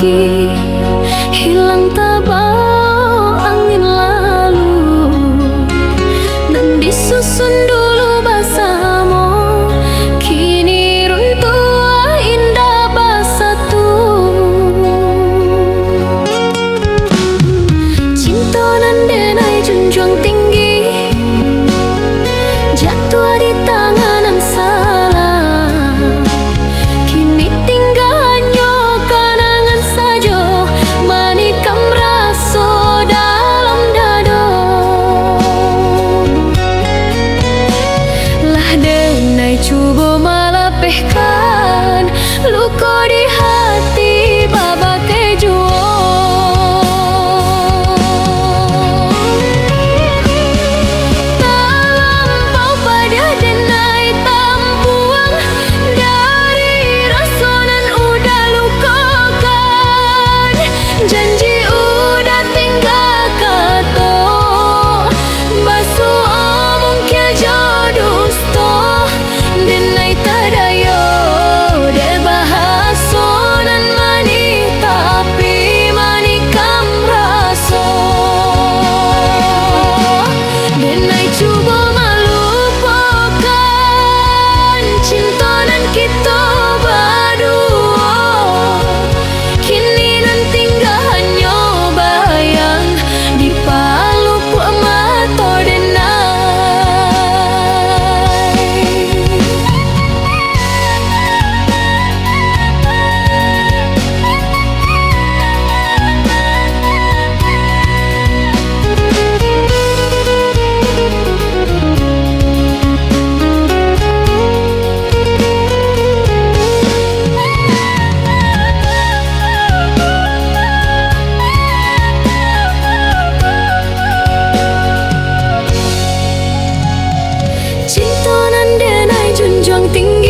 lagi, hilang terbawa angin lalu, dan disusun dulu bersama. Kini runtuh indah bersatu. Cinta nan denai junjung tinggi, jatuh di tangan yang salah. Kini tinggal hanya kenangan saja, menikam rasa dalam dada. Lah denai cuba melepihkan luka di hati babagai jua. Terlampau pada denai tampuang dari rasa nan udah lukakan. Janji udah tinggal kata, basuh omong kia dusta. Denai tadaya de bahasa nan mani, tapi manikam rasa. Denai cuba melupakan cinta nan kita berdua. Kini nan tinggal hanya bayang di paluk mata denai. Cinta nan denai junjung tinggi,